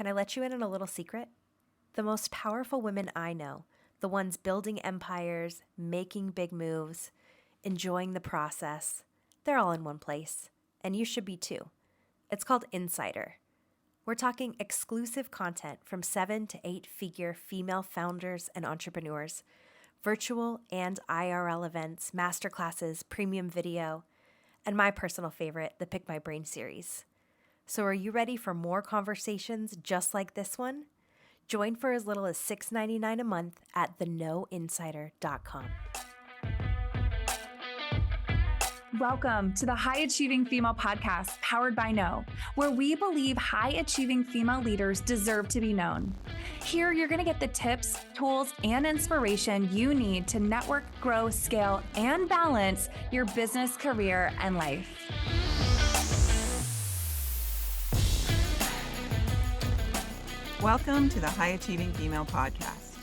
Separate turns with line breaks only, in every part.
Can I let you in on a little secret? The most powerful women I know, the ones building empires, making big moves, enjoying the process, they're all in one place. And you should be too. It's called Insider. We're talking exclusive content from 7 to 8 figure female founders and entrepreneurs, virtual and IRL events, masterclasses, premium video, and my personal favorite, the Pick My Brain series. So are you ready for more conversations just like this one? Join for as little as $6.99 a month at theknowinsider.com.
Welcome to the High Achieving Female Podcast, powered by Know, where we believe high achieving female leaders deserve to be known. Here, you're going to get the tips, tools, and inspiration you need to network, grow, scale, and balance your business, career, and life.
Welcome to the High Achieving Female Podcast.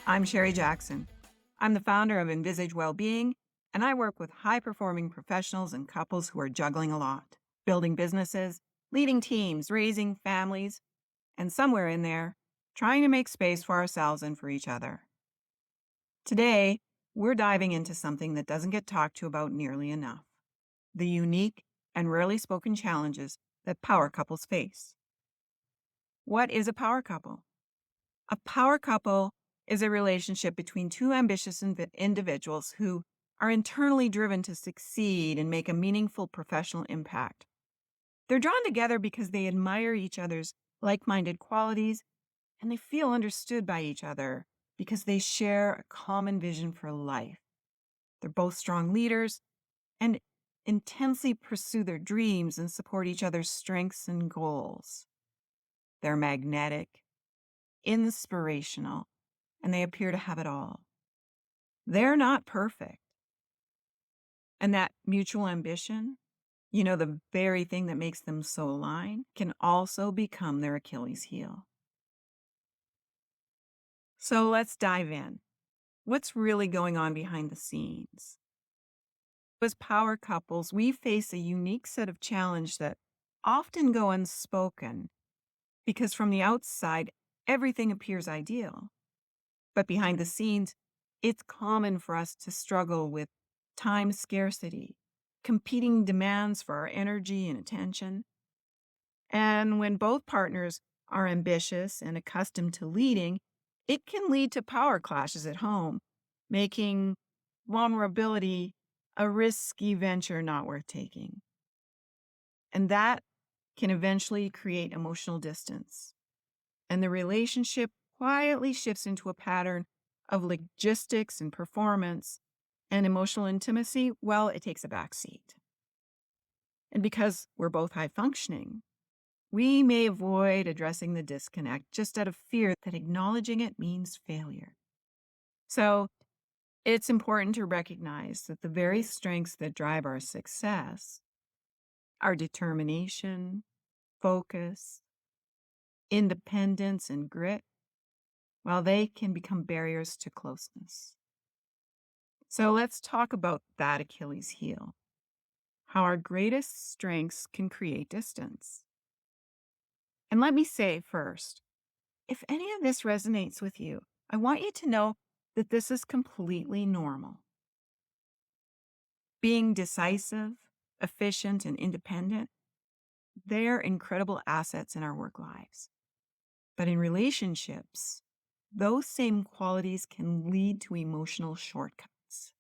I'm Sherry Jackson. I'm the founder of Envisage Well Being, and I work with high-performing professionals and couples who are juggling a lot, building businesses, leading teams, raising families, and somewhere in there, trying to make space for ourselves and for each other. Today, we're diving into something that doesn't get talked to about nearly enough: the unique and rarely spoken challenges that power couples face. What is a power couple? A power couple is a relationship between two ambitious individuals who are internally driven to succeed and make a meaningful professional impact. They're drawn together because they admire each other's like-minded qualities, and they feel understood by each other because they share a common vision for life. They're both strong leaders and intensely pursue their dreams and support each other's strengths and goals. They're magnetic, inspirational, and they appear to have it all. They're not perfect. And that mutual ambition, the very thing that makes them so aligned, can also become their Achilles heel. So let's dive in. What's really going on behind the scenes? As power couples, we face a unique set of challenges that often go unspoken because from the outside, everything appears ideal. But behind the scenes, it's common for us to struggle with time scarcity, competing demands for our energy and attention. And when both partners are ambitious and accustomed to leading, it can lead to power clashes at home, making vulnerability a risky venture not worth taking. And that can eventually create emotional distance. And the relationship quietly shifts into a pattern of logistics and performance, and emotional intimacy, well, it takes a backseat. And because we're both high functioning, we may avoid addressing the disconnect just out of fear that acknowledging it means failure. So it's important to recognize that the very strengths that drive our success, our determination, focus, independence, and grit, well, they can become barriers to closeness. So let's talk about that Achilles heel, how our greatest strengths can create distance. And let me say first, if any of this resonates with you, I want you to know that this is completely normal. Being decisive, efficient, and independent, they're incredible assets in our work lives. But in relationships, those same qualities can lead to emotional shortcuts.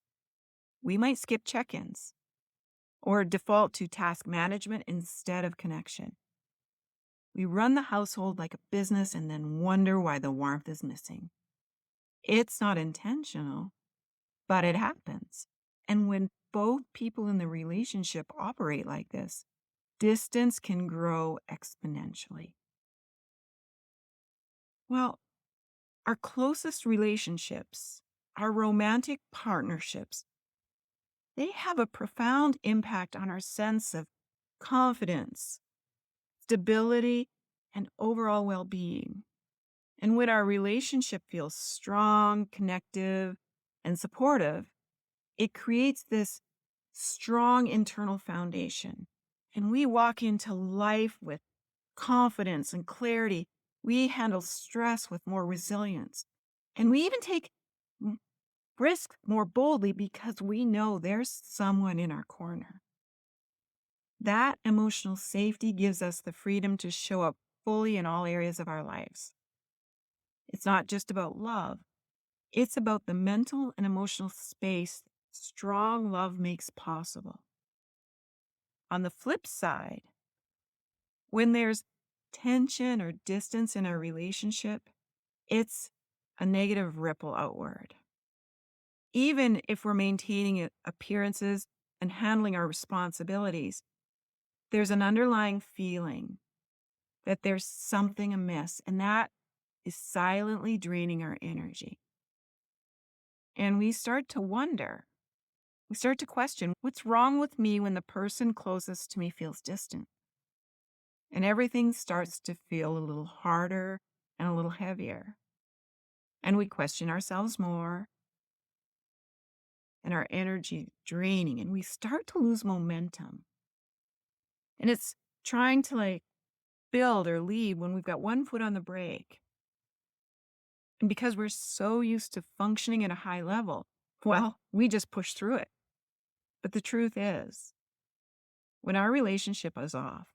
We might skip check-ins or default to task management instead of connection. We run the household like a business and then wonder why the warmth is missing. It's not intentional, but it happens. And when both people in the relationship operate like this, distance can grow exponentially. Well, our closest relationships, our romantic partnerships, they have a profound impact on our sense of confidence, stability, and overall well-being. And when our relationship feels strong, connective, and supportive, it creates this strong internal foundation. And we walk into life with confidence and clarity. We handle stress with more resilience. And we even take m- risks more boldly because we know there's someone in our corner. That emotional safety gives us the freedom to show up fully in all areas of our lives. It's not just about love, it's about the mental and emotional space strong love makes possible. On the flip side, when there's tension or distance in our relationship, it's a negative ripple outward. Even if we're maintaining appearances and handling our responsibilities, there's an underlying feeling that there's something amiss, and that is silently draining our energy. And we start to question what's wrong with me when the person closest to me feels distant. And everything starts to feel a little harder and a little heavier. And we question ourselves more, and our energy draining, and we start to lose momentum. And it's trying to build or lead when we've got one foot on the brake. And because we're so used to functioning at a high level, well, we just push through it. But the truth is, when our relationship is off,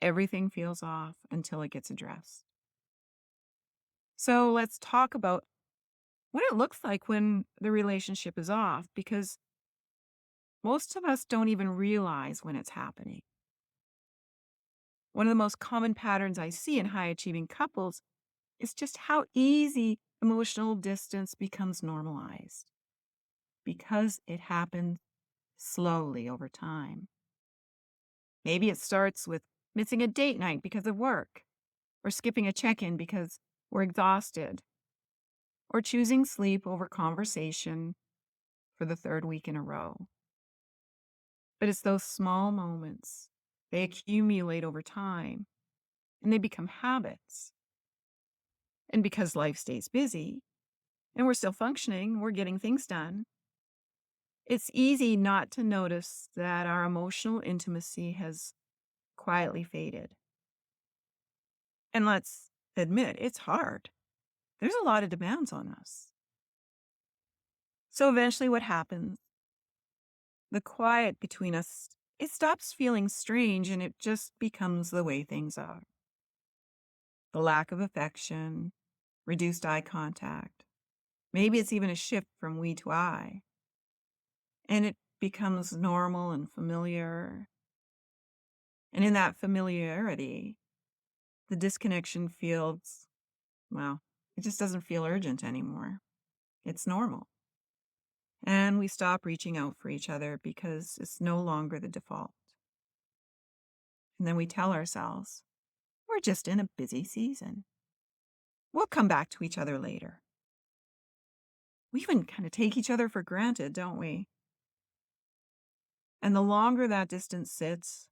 everything feels off until it gets addressed. So let's talk about what it looks like when the relationship is off, because most of us don't even realize when it's happening. One of the most common patterns I see in high achieving couples is just how easy emotional distance becomes normalized because it happens slowly over time. Maybe it starts with missing a date night because of work, or skipping a check in because we're exhausted, or choosing sleep over conversation for the third week in a row. But it's those small moments, they accumulate over time and they become habits. And because life stays busy and we're still functioning, we're getting things done, it's easy not to notice that our emotional intimacy has quietly faded. And let's admit, it's hard. There's a lot of demands on us. So eventually, what happens? The quiet between us, it stops feeling strange and it just becomes the way things are. The lack of affection, reduced eye contact. Maybe it's even a shift from we to I. And it becomes normal and familiar. And in that familiarity, the disconnection feels, well, it just doesn't feel urgent anymore. It's normal. And we stop reaching out for each other because it's no longer the default. And then we tell ourselves, we're just in a busy season. We'll come back to each other later. We even kind of take each other for granted, don't we? And the longer that distance sits,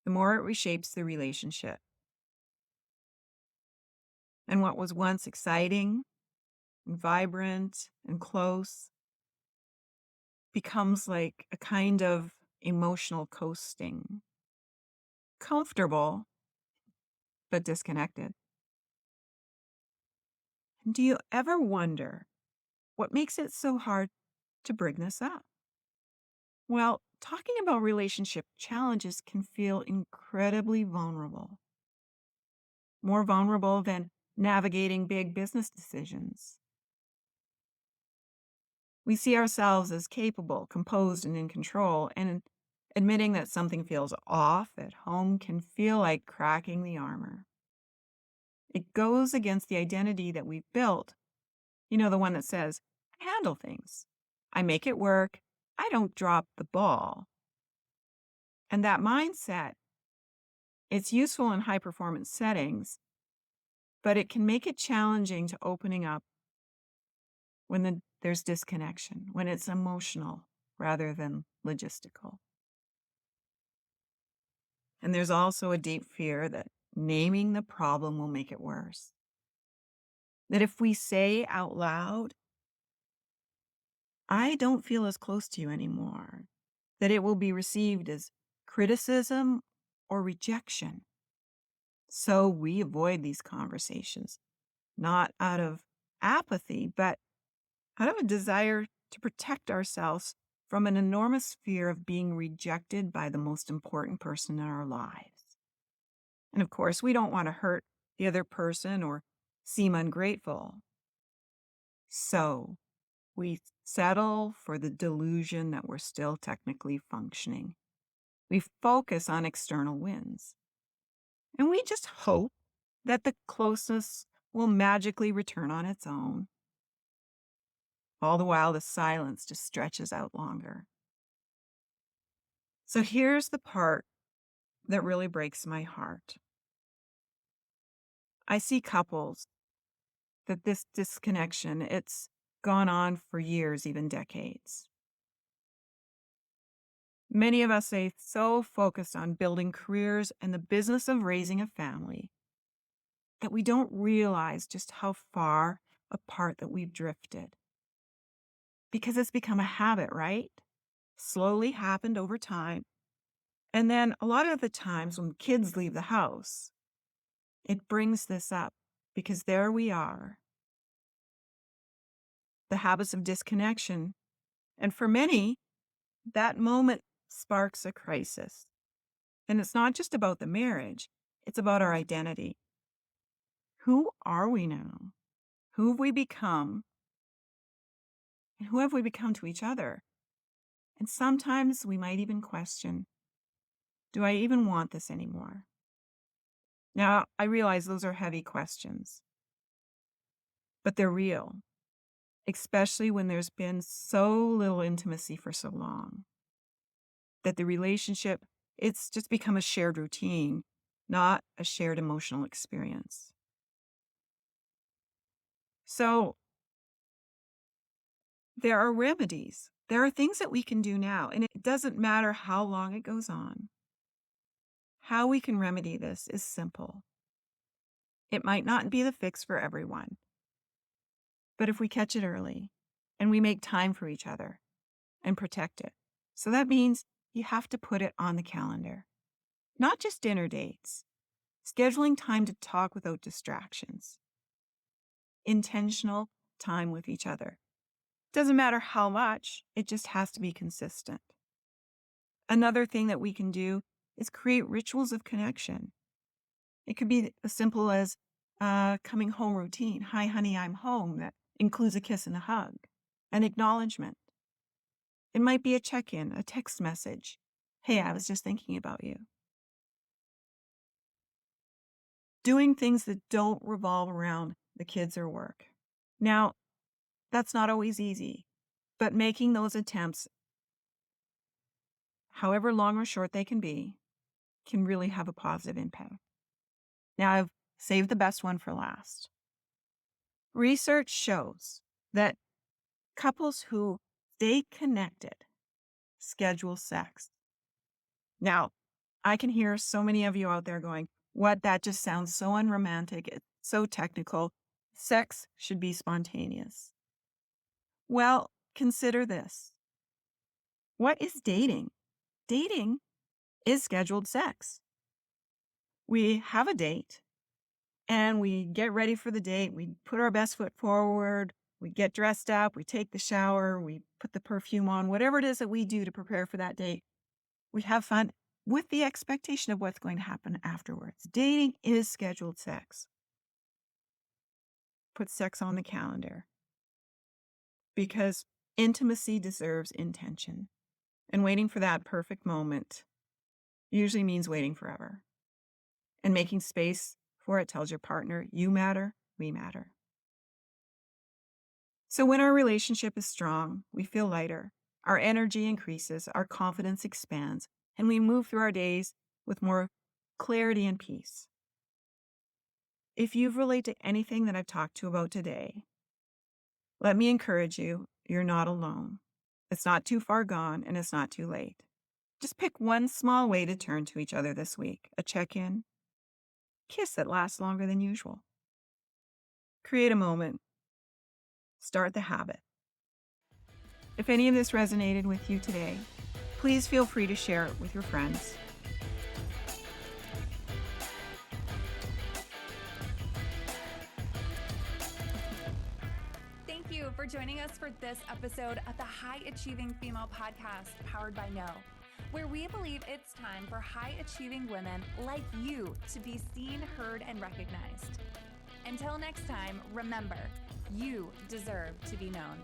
the more it reshapes the relationship. And what was once exciting and vibrant and close becomes like a kind of emotional coasting, comfortable, but disconnected. And do you ever wonder what makes it so hard to bring this up? Well, talking about relationship challenges can feel incredibly vulnerable, more vulnerable than navigating big business decisions. We see ourselves as capable, composed, and in control, and admitting that something feels off at home can feel like cracking the armor. It goes against the identity that we've built. You know, the one that says, I handle things, I make it work, I don't drop the ball. And that mindset, it's useful in high performance settings, but it can make it challenging to opening up when there's disconnection, when it's emotional rather than logistical. And there's also a deep fear that naming the problem will make it worse. That if we say out loud, I don't feel as close to you anymore, that it will be received as criticism or rejection. So we avoid these conversations, not out of apathy, but out of a desire to protect ourselves from an enormous fear of being rejected by the most important person in our lives. And of course, we don't want to hurt the other person or seem ungrateful. So we settle for the delusion that we're still technically functioning. We focus on external wins. And we just hope that the closeness will magically return on its own. All the while, the silence just stretches out longer. So here's the part that really breaks my heart. I see couples that this disconnection, it's gone on for years, even decades. Many of us say so focused on building careers and the business of raising a family that we don't realize just how far apart that we've drifted. Because it's become a habit, right? Slowly happened over time. And then a lot of the times when kids leave the house, it brings this up because there we are. The habits of disconnection. And for many, that moment sparks a crisis. And it's not just about the marriage, it's about our identity. Who are we now? Who have we become? And who have we become to each other? And sometimes we might even question, do I even want this anymore? Now, I realize those are heavy questions, but they're real, especially when there's been so little intimacy for so long that the relationship, it's just become a shared routine, not a shared emotional experience. So there are remedies. There are things that we can do now, and it doesn't matter how long it goes on. How we can remedy this is simple. It might not be the fix for everyone, but if we catch it early and we make time for each other and protect it. So that means you have to put it on the calendar, not just dinner dates, scheduling time to talk without distractions, intentional time with each other. Doesn't matter how much, it just has to be consistent. Another thing that we can do is create rituals of connection. It could be as simple as a coming home routine. Hi, honey, I'm home. That includes a kiss and a hug, an acknowledgement. It might be a check-in, a text message. Hey, I was just thinking about you. Doing things that don't revolve around the kids or work. Now, that's not always easy, but making those attempts, however long or short they can be, can really have a positive impact. Now, I've saved the best one for last. Research shows that couples who stay connected schedule sex. Now, I can hear so many of you out there going, what? That just sounds so unromantic. It's so technical. Sex should be spontaneous. Well, consider this. What is dating? Dating is scheduled sex. We have a date and we get ready for the date. We put our best foot forward. We get dressed up. We take the shower. We put the perfume on, whatever it is that we do to prepare for that date. We have fun with the expectation of what's going to happen afterwards. Dating is scheduled sex. Put sex on the calendar because intimacy deserves intention. And waiting for that perfect moment usually means waiting forever. And making space for it tells your partner, you matter, we matter. So when our relationship is strong, we feel lighter, our energy increases, our confidence expands, and we move through our days with more clarity and peace. If you've related to anything that I've talked to about today, let me encourage you, you're not alone. It's not too far gone and it's not too late. Just pick one small way to turn to each other this week. A check-in, kiss that lasts longer than usual. Create a moment. Start the habit. If any of this resonated with you today, please feel free to share it with your friends.
you for joining us for this episode of the High Achieving Female Podcast, powered by No, where we believe it's time for high achieving women like you to be seen, heard, and recognized. Until next time, remember, you deserve to be known.